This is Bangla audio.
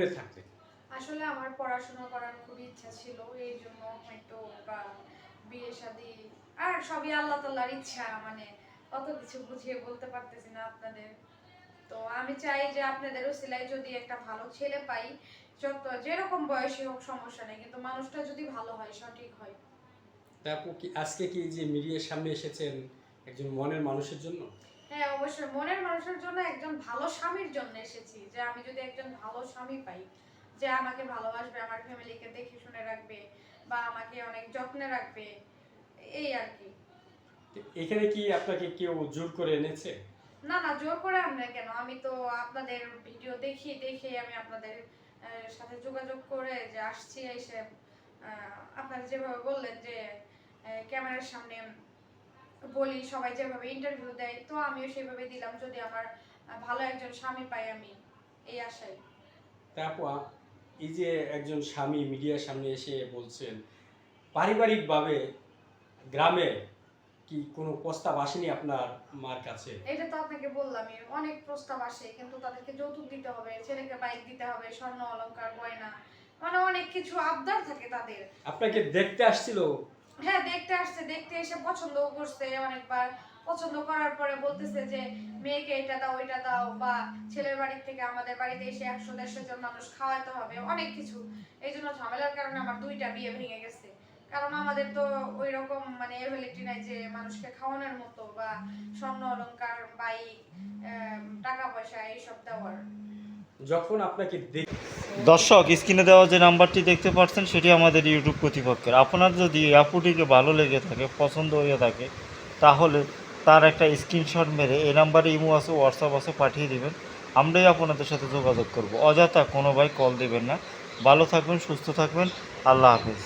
দূরে থাকতেন? আসলে আমার পড়াশোনা করার খুব ইচ্ছা ছিল, এই জন্য হয়তো বা বিয়ে শাদী আর সবই আল্লাহ তাআলার ইচ্ছা, মানে অত কিছু বুঝিয়ে বলতে পারতেছি না আপনাদের। তো আমি চাই যে আপনাদের উসিলায় যদি একটা ভালো ছেলে পাই, যত যেরকম বয়সী হোক সমস্যা নেই, কিন্তু মানুষটা যদি ভালো হয়, সঠিক হয়। তা আপু কি আজকে কি যে মিডিয়ার সামনে এসেছেন একজন মনের মানুষের জন্য? হ্যাঁ, অবশ্যই মনের মানুষের জন্য, একজন ভালো স্বামীর জন্য এসেছি, যে আমি যদি একজন ভালো স্বামী পাই, যে আমাকে ভালোবাসবে, আমার ফ্যামিলিকে দেখে শুনে রাখবে, বা আমাকে অনেক যত্নে রাখবে, এই আর কি। তো এখানে কি আপনাকে কেউ জোর করে এনেছে? না না, জোর করে আমরা কেন, আমি তো আপনাদের ভিডিও দেখি, দেখে আমি আপনাদের সাথে যোগাযোগ করে যে আসছি, এসে আপনারা যেভাবে বললেন যে ক্যামেরার সামনে বলি, সবাই যেভাবে ইন্টারভিউ দেয়, তো আমিও সেভাবে দিলাম, যদি আমার ভালো একজন স্বামী পাই আমি, এই আশাই। তা আপু এই যে একজন স্বামী মিডিয়ার সামনে এসে বলছেন, পারিবারিকভাবে গ্রামে কি কোনো প্রস্তাব আসেনি আপনার মার কাছে? এটা তো আপনাকে বললামই, অনেক প্রস্তাব আসে, কিন্তু তাদেরকে যৌতুক দিতে হবে, ছেলেকে বাইক দিতে হবে, স্বর্ণ অলংকার গয়না, মানে অনেক কিছু আবদার থাকে তাদের। আপনাকে দেখতে আসছিল? হ্যাঁ, দেখতে আসছে, দেখতে এসে পছন্দও করছে অনেকবার। পছন্দ করার পরে বলতেছে যে মেয়েকে এটা দাও, ওইটা দাও, বা ছেলের বাড়ি থেকে আমাদের বাড়িতে এসে 100-150 জন মানুষ খাওয়াতে হবে, অনেক কিছু। এই জন্য ঝামেলার কারণে আমার 2টা বিয়ে ভেঙে গেছে। কারণ আমাদের তো ওই রকম মানে এবিলিটি নাই যে মানুষকে খাওয়ানোর মতো, বা স্বর্ণ অলংকার, বাইক, টাকা পয়সা এইসব দেওয়ার। যখন আপনাকে দর্শক, স্ক্রিনে দেওয়া যে নাম্বারটি দেখতে পাচ্ছেন সেটি আমাদের ইউটিউব কর্তৃপক্ষের। আপনার যদি এই আপুটিকে ভালো লেগে থাকে, পছন্দ হয়ে থাকে, তাহলে তার একটা স্ক্রিনশট মেরে এই নাম্বারে ইমো আছে, হোয়াটসঅ্যাপ আছে, পাঠিয়ে দিবেন। আমরাই আপনাদের সাথে যোগাযোগ করব। অযথা কোনো ভাই কল দিবেন না। ভালো থাকবেন, সুস্থ থাকবেন। আল্লাহ হাফেজ।